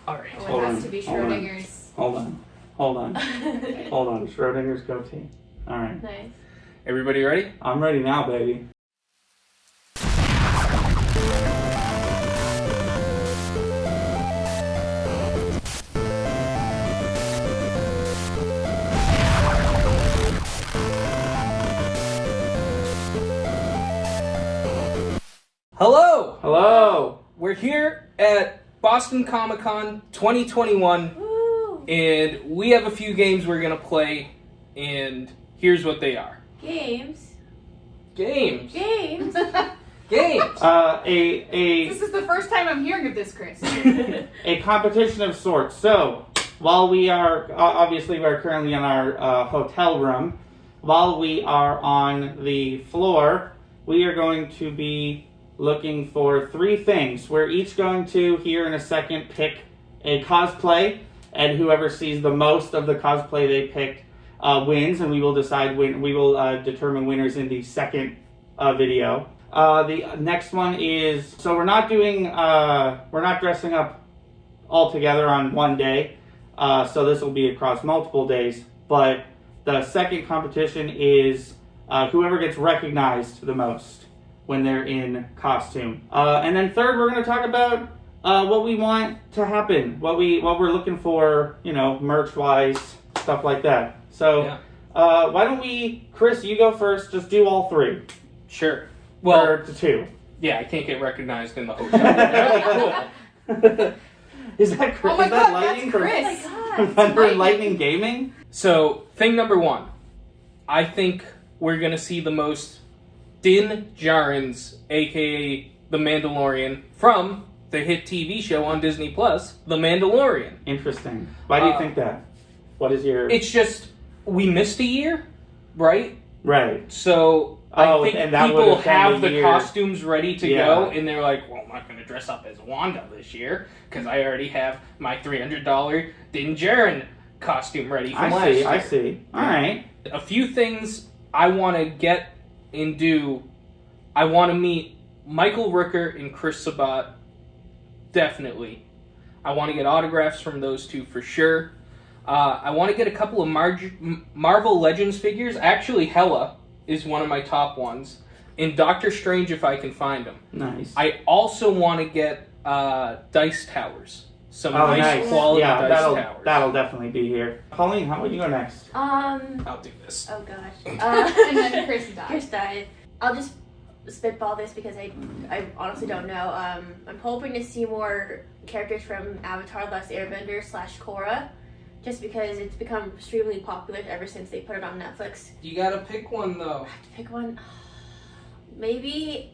All right. Oh, it has to be Schrodinger's. Hold on. Schrodinger's goatee. All right. Nice. Everybody ready? I'm ready now, baby. Hello. Hello. We're here at Boston Comic Con 2021, Woo! and we have a few games we're gonna play, and here's what they are. Games. Games. Games. Games. This is the first time I'm hearing of this, Chris. A competition of sorts. So, while we are, obviously we're currently in our hotel room, while we are on the floor, we are going to be looking for 3 things. We're each going to, here in a second, pick a cosplay, and whoever sees the most of the cosplay they picked wins, and we will decide determine winners in the second video. The next one is, so we're not dressing up all together on one day, so this will be across multiple days, but the second competition is whoever gets recognized the most when they're in costume. And then third, we're going to talk about what we want to happen, what we're looking for, merch-wise, stuff like that. So, Yeah. Why don't we, Chris, you go first, just do all 3. Sure. Well, Or 2. yeah, I can't get recognized in the hotel. Cool. Is that Chris? Oh my Is that God, Lightning that's from Chris. Oh my God, Thunder and Lightning. Lightning Gaming? So, thing number 1. I think we're gonna see the most Din Djarin's, aka The Mandalorian, from the hit TV show on Disney Plus, The Mandalorian. Interesting. Why do you think that? What is your... It's just, we missed a year, right? Right. So, I think and that people would've been have the the year. costumes ready to Yeah. go, and they're like, well, I'm not going to dress up as Wanda this year, because I already have my $300 Din Djarin costume ready from last year. I see. All right. A few things I want to get and do. I want to meet Michael Rooker and Chris Sabat, definitely. I want to get autographs from those two for sure. I want to get a couple of Marvel Legends figures. Actually, Hela is one of my top ones. And Doctor Strange, if I can find them. Nice. I also want to get dice towers. Some nice quality dice towers. That'll definitely be here. Pauline, how would you go next? I'll do this. Oh gosh. And then Chris died. Chris died. I'll just spitball this because I honestly don't know. I'm hoping to see more characters from Avatar: The Last Airbender / Korra, just because it's become extremely popular ever since they put it on Netflix. You gotta pick one though. I have to pick one. Maybe,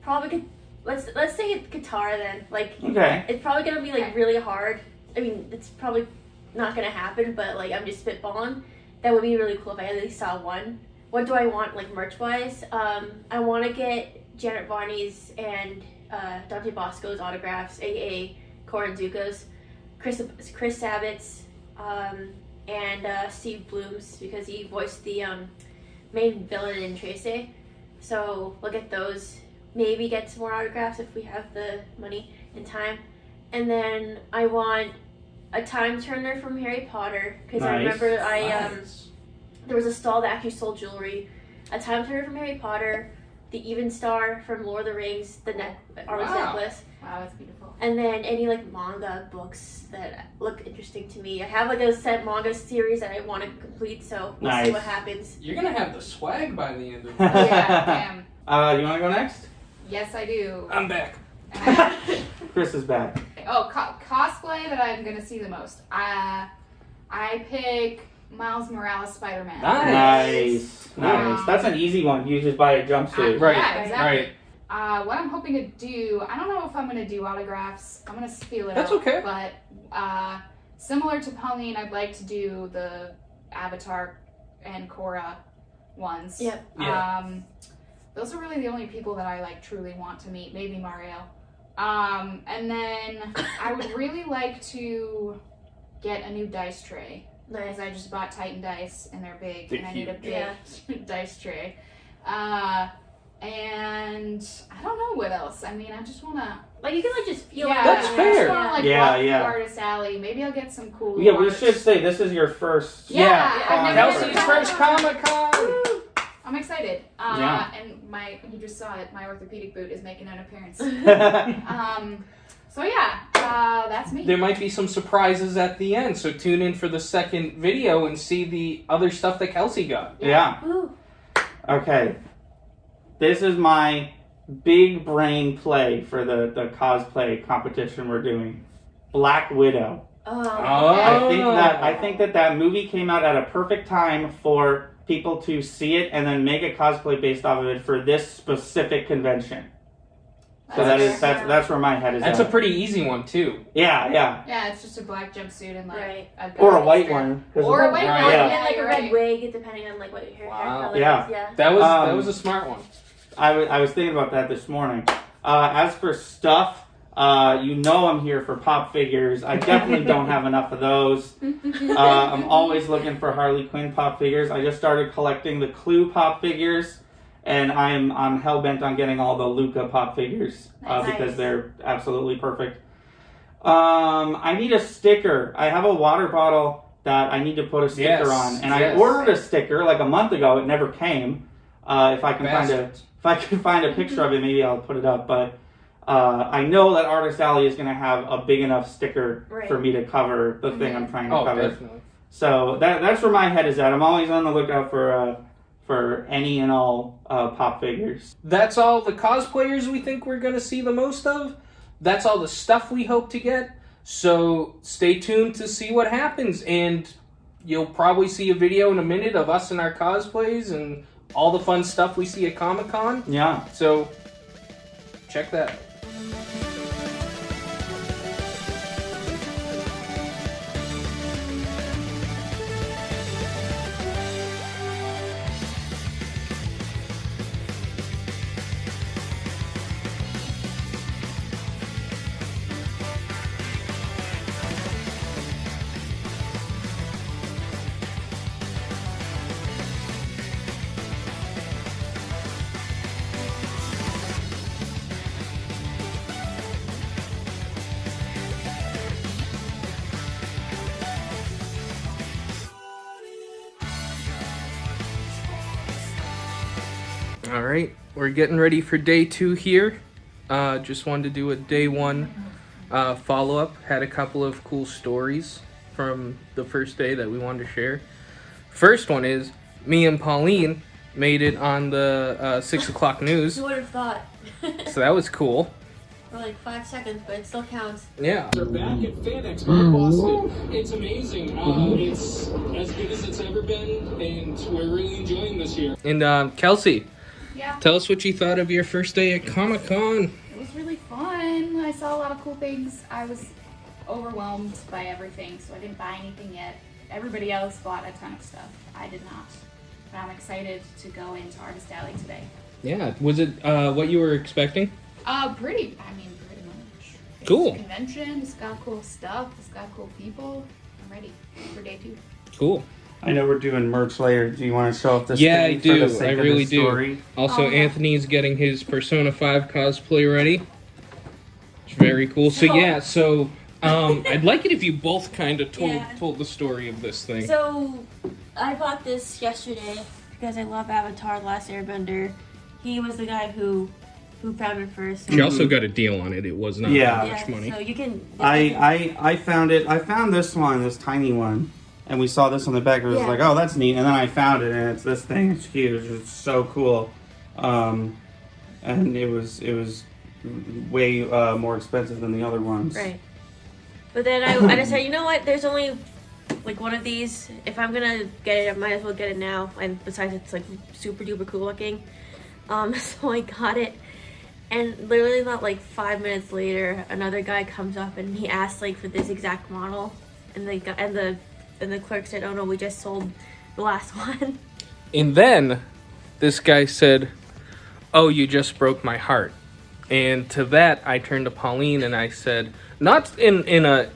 probably. Let's say it's Katara then. Okay. It's probably gonna be really hard. I mean, it's probably not gonna happen, but I'm just spitballing. That would be really cool if I at least saw one. What do I want, merch-wise? I want to get Janet Varney's and Dante Bosco's autographs, a.k.a. Korra and Zuko's, Chris Sabat's, and Steve Bloom's, because he voiced the main villain in Trace. So we'll get those. Maybe get some more autographs if we have the money and time. And then I want a time turner from Harry Potter, because I remember there was a stall that actually sold jewelry. A time turner from Harry Potter, the Even Star from Lord of the Rings, the armor's necklace. Wow, that's beautiful. And then any manga books that look interesting to me. I have a set manga series that I want to complete, so we'll see what happens. You're gonna have the swag by the end of it. Yeah, damn. You want to go next? Yes, I do. I'm back. Chris is back. Oh, cosplay that I'm gonna see the most. I pick Miles Morales Spider-Man. Nice. That's an easy one. You just buy a jumpsuit. Right. Yeah, exactly. Right. What I'm hoping to do, I don't know if I'm going to do autographs. I'm going to feel it That's out. okay. But similar to Pauline, I'd like to do the Avatar and Korra ones. Yep. Yeah. Those are really the only people that I truly want to meet. Maybe Mario. And then I would really like to get a new dice tray. Nice. Because I just bought Titan dice and they're big, They're and I need a big dice tray. And I don't know what else. I mean, I just want to Like you can like just feel Yeah, it. That's I fair. just wanna, like, Yeah, walk through yeah. Artist Alley. Maybe I'll get some cool. Yeah, we art. should say this is your first. Yeah, I've never Kelsey's been to first Comic-Con. Comic-Con! I'm excited. Yeah. And you just saw it. My orthopedic boot is making an appearance. Yeah. So yeah, that's me. There might be some surprises at the end, so tune in for the second video and see the other stuff that Kelsey got. Ooh. Okay. This is my big brain play for the cosplay competition we're doing. Black Widow. Oh. I think that movie came out at a perfect time for people to see it and then make a cosplay based off of it for this specific convention. So that's where my head is That's at. a pretty easy one, too. Yeah. Yeah, it's just a black jumpsuit and like Right. Or a white one. 'cause Or a of- white Right. one. Yeah. And like a you're red right. wig, depending on like what your hair Wow. color Yeah. is. Yeah. That was a smart one. I was thinking about that this morning. As for stuff, you know I'm here for pop figures. I definitely don't have enough of those. I'm always looking for Harley Quinn pop figures. I just started collecting the Clue pop figures, and I'm hell-bent on getting all the Luca pop figures Nice. because they're absolutely perfect. I need a sticker. I have a water bottle that I need to put a sticker Yes, on, and yes. I ordered a sticker like a month ago. It never came. If I can find a picture of it, maybe I'll put it up. But I know that Artist Alley is going to have a big enough sticker for me to cover the thing I'm trying to Oh, cover. definitely. So that's where my head is at. I'm always on the lookout for any and all pop figures. That's all the cosplayers we think we're going to see the most of. That's all the stuff we hope to get. So stay tuned to see what happens. And you'll probably see a video in a minute of us in our cosplays and all the fun stuff we see at Comic-Con. Yeah. So check that out. All right, we're getting ready for day 2 here. Just wanted to do a day 1 follow-up. Had a couple of cool stories from the first day that we wanted to share. First one is me and Pauline made it on the 6 o'clock news, Who would have thought? so that was cool. For like 5 seconds, but it still counts. Yeah. They're back at Fan Expo in Boston. It's amazing. It's as good as it's ever been, and we're really enjoying this year. And Kelsey, Yeah, tell us what you thought of your first day at Comic-Con. it was really fun. I saw a lot of cool things. I was overwhelmed by everything, so I didn't buy anything yet. Everybody else bought a ton of stuff. I did not. But I'm excited to go into Artist Alley today. Yeah, was it what you were expecting? Pretty much. It's Cool. a convention, it's got cool stuff, it's got cool people. I'm ready for day 2. Cool. I know we're doing merch later. Do you want to show up this? Yeah, I thing do. For the sake I of really the do. story? Also, Oh, yeah. Anthony's getting his Persona 5 cosplay ready. It's very cool. So I'd like it if you both kind of told the story of this thing. So, I bought this yesterday because I love Avatar: The Last Airbender. He was the guy who found it first. She also got a deal on it. It was not Yeah. that much money. So you can. I found it. I found this one, this tiny one, and we saw this on the back. It was Yeah. like, oh, that's neat. And then I found it, and it's this thing. It's huge. It's so cool. And it was way more expensive than the other ones. Right. But then I decided, you know what? There's only like one of these. If I'm gonna get it, I might as well get it now. And besides, it's like super duper cool looking. So I got it. And literally not like 5 minutes later, another guy comes up and he asked like for this exact model, and the clerk said, "Oh no, we just sold the last one." And then this guy said, "Oh, you just broke my heart." And to that, I turned to Pauline and I said, not in a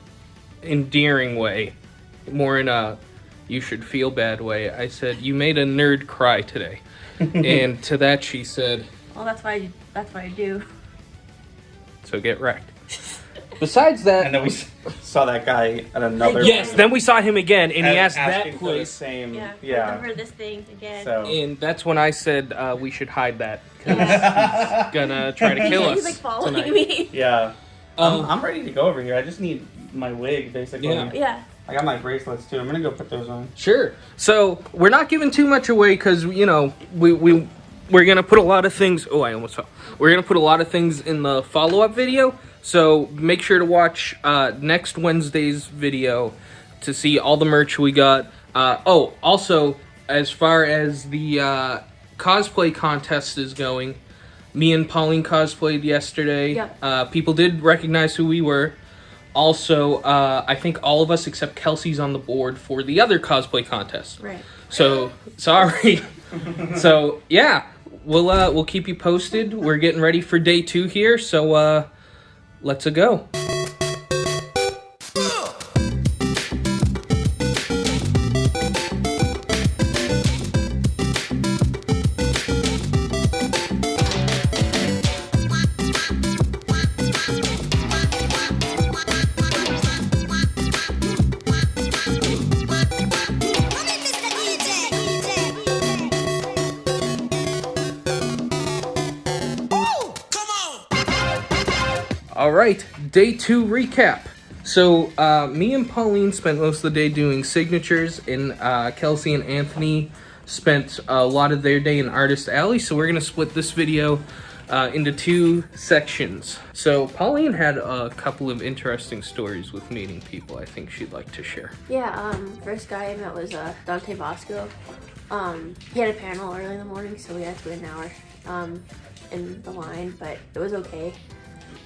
endearing way, more in a you should feel bad way. I said, "You made a nerd cry today." And to that she said, Well, that's why I do. So get wrecked. Besides that, And then we saw that guy at another. yes, then we saw him again, and he asked asking that for the place. same. Yeah. Yeah. Remember this thing again. So. And that's when I said we should hide that. Because he's gonna try to kill us. He's like following tonight. me. Yeah. I'm ready to go over here. I just need my wig, basically. Yeah. Yeah. I got my bracelets too. I'm gonna go put those on. Sure. So we're not giving too much away because we're gonna put a lot of things. Oh, I almost fell. We're gonna put a lot of things in the follow-up video. So make sure to watch next Wednesday's video to see all the merch we got. Also, as far as the cosplay contest is going, me and Pauline cosplayed yesterday. Yep. People did recognize who we were. Also, I think all of us except Kelsey's on the board for the other cosplay contest. Right. So sorry. So yeah, we'll keep you posted. We're getting ready for day 2 here. So let's go. All right, day 2 recap. So me and Pauline spent most of the day doing signatures, and Kelsey and Anthony spent a lot of their day in Artist Alley. So we're gonna split this video into 2 sections. So Pauline had a couple of interesting stories with meeting people I think she'd like to share. Yeah, first guy I met was Dante Bosco. He had a panel early in the morning, so we had to wait an hour in the line, but it was okay.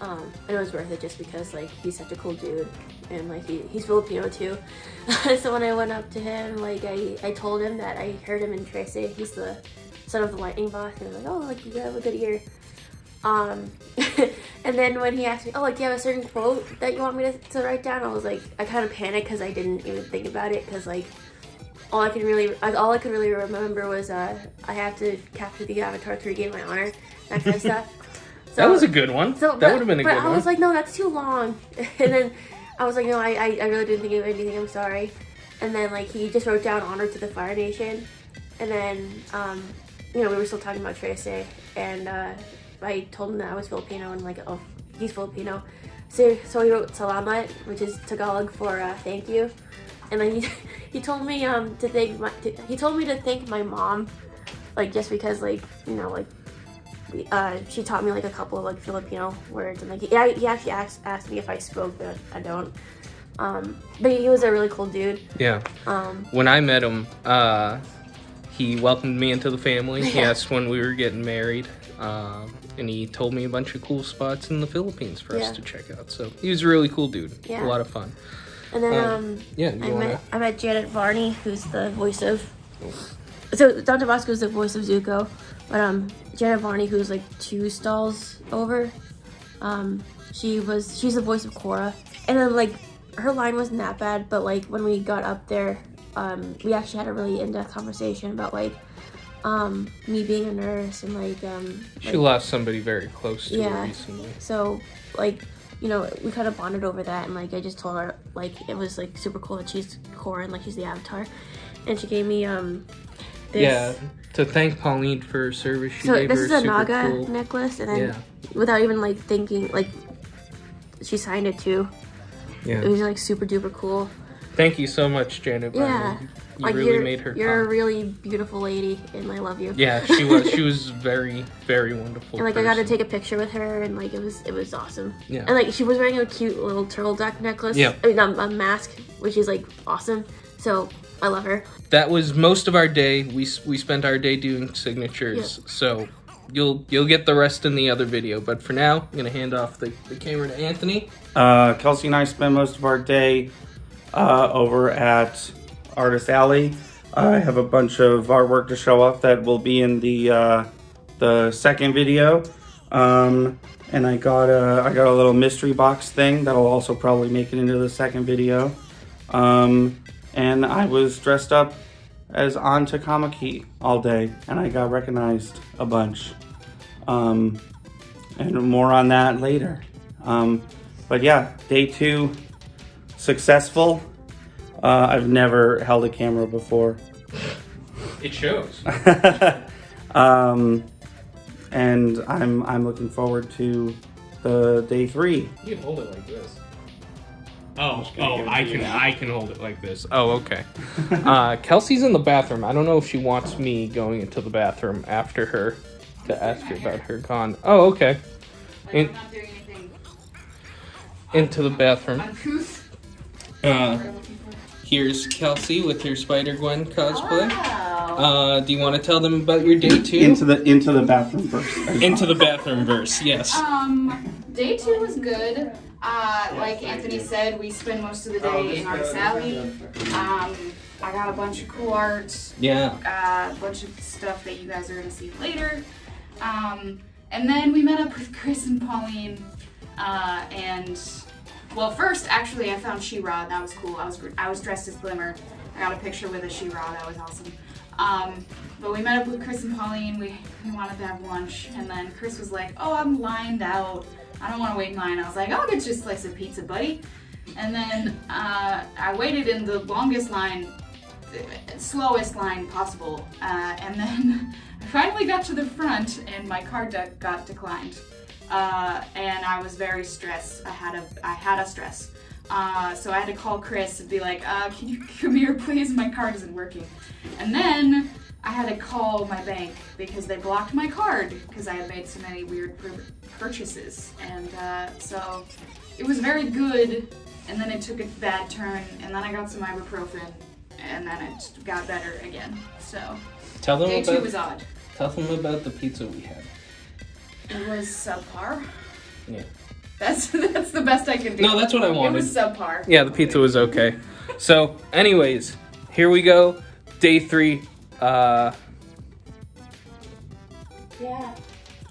And it was worth it just because like he's such a cool dude, and like he's Filipino too. So when I went up to him, like I told him that I heard him in Tracy. He's the son of the lightning boss, and I'm like, oh, like you have a good ear. And then when he asked me, oh, like do you have a certain quote that you want me to write down? I was like, I kind of panicked because I didn't even think about it, because like all I could really remember was I have to capture the avatar to regain my honor, that kind of stuff. So, That was a good one. That would have been a good one. But I was like, no, that's too long. And then I was like, no, I really didn't think of anything. I'm sorry. And then like he just wrote down honor to the Fire Nation. And then we were still talking about Tracy, and I told him that I was Filipino, and like, oh, he's Filipino. So he wrote salamat, which is Tagalog for thank you. And then he told me to thank my mom, like just because like she taught me like a couple of like Filipino words, and like he actually asked me if I spoke, but I don't. But he was a really cool dude. Yeah. When I met him, he welcomed me into the family. He asked when we were getting married, and he told me a bunch of cool spots in the Philippines for us to check out. So he was a really cool dude. Yeah. A lot of fun. And then I met Janet Varney, who's the voice of. So Don Tabasco is the voice of Zuko, but Janet Varney, who's like 2 stalls over, she's the voice of Korra. And then like her line wasn't that bad, but like when we got up there, we actually had a really in-depth conversation about like me being a nurse, and like she lost somebody very close to her recently. So like we kind of bonded over that, and like I just told her like it was like super cool that she's Korra and like she's the Avatar, and she gave me this. To thank Pauline for her service, she so gave this her is a super Naga cool necklace, and then without even like thinking, like she signed it too. Yeah, it was like super duper cool. Thank you so much, Janet. Yeah, you like really made her. You're a really beautiful lady, and I love you. Yeah, she was. She was very, very wonderful. And like person. I got to take a picture with her, and like it was awesome. Yeah. And like she was wearing a cute little turtleneck necklace. Yeah. I mean, a mask, which is like awesome. So I love her. That was most of our day. We spent our day doing signatures. Yeah. So you'll get the rest in the other video. But for now, I'm gonna hand off the camera to Anthony. Kelsey and I spent most of our day over at Artist Alley. I have a bunch of artwork to show off that will be in the second video. And I got a little mystery box thing that'll also probably make it into the second video. And I was dressed up as An Takamaki all day, and I got recognized a bunch. And more on that later. But yeah, day 2 successful. I've never held a camera before. It shows. And I'm looking forward to the day 3. You can hold it like this. I can hold it like this. Oh, okay. Kelsey's in the bathroom. I don't know if she wants me going into the bathroom after her to ask her about her con. Oh, okay. I'm not doing anything. Into the bathroom. Uncouth. Here's Kelsey with her Spider-Gwen cosplay. Wow. Do you want to tell them about your day 2? Into the bathroom verse. Into the bathroom verse, yes. Day 2 was good. Like Anthony said, we spend most of the day in Art Sally. I got a bunch of cool art. Yeah. A bunch of stuff that you guys are gonna see later. And then we met up with Chris and Pauline. Well, first, actually, I found She-Ra, and that was cool. I was dressed as Glimmer. I got a picture with a She-Ra, that was awesome. But we met up with Chris and Pauline. We wanted to have lunch, and then Chris was like, "Oh, I'm lined out. I don't want to wait in line." I was like, "I'll get you a slice of pizza, buddy." And then I waited in the longest line, slowest line possible, and then I finally got to the front, and my card got declined. And I was very stressed. I had a stress. So I had to call Chris and be like, "Can you come here, please? My card isn't working." And then I had to call my bank because they blocked my card because I had made so many weird purchases. And so it was very good. And then it took a bad turn. And then I got some ibuprofen. And then it got better again. So Tell them day about 2 was odd. Tell them about the pizza we had. It was subpar. Yeah. That's the best I can do. No, that's what I wanted. It was subpar. Yeah, the pizza was okay. So, anyways, here we go. Day 3. Yeah.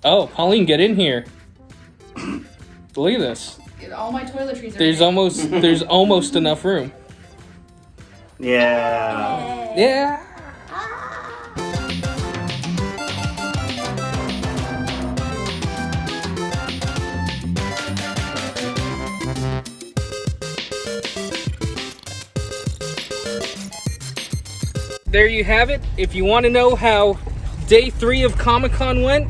Oh, Pauline, get in here. Look at this. All my toiletries are There's almost enough room. Yeah. Yeah. There you have it. If you want to know how day 3 of Comic-Con went,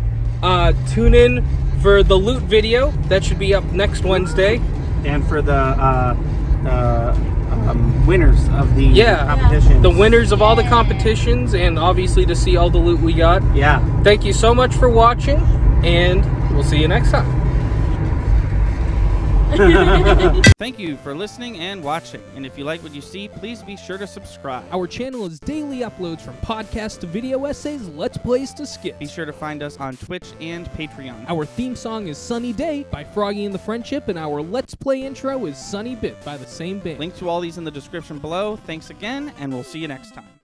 tune in for the loot video. That should be up next Wednesday. And for the winners of the competitions. The winners of all the competitions, and obviously to see all the loot we got. Yeah. Thank you so much for watching, and we'll see you next time. Thank you for listening and watching. And if you like what you see, please be sure to subscribe. Our channel is daily uploads from podcasts to video essays, Let's Plays to skits. Be sure to find us on Twitch and Patreon. Our theme song is Sunny Day by Froggy and the Friendship, and our Let's Play intro is Sunny Bit by the same band. Link to all these in the description below. Thanks again, and we'll see you next time.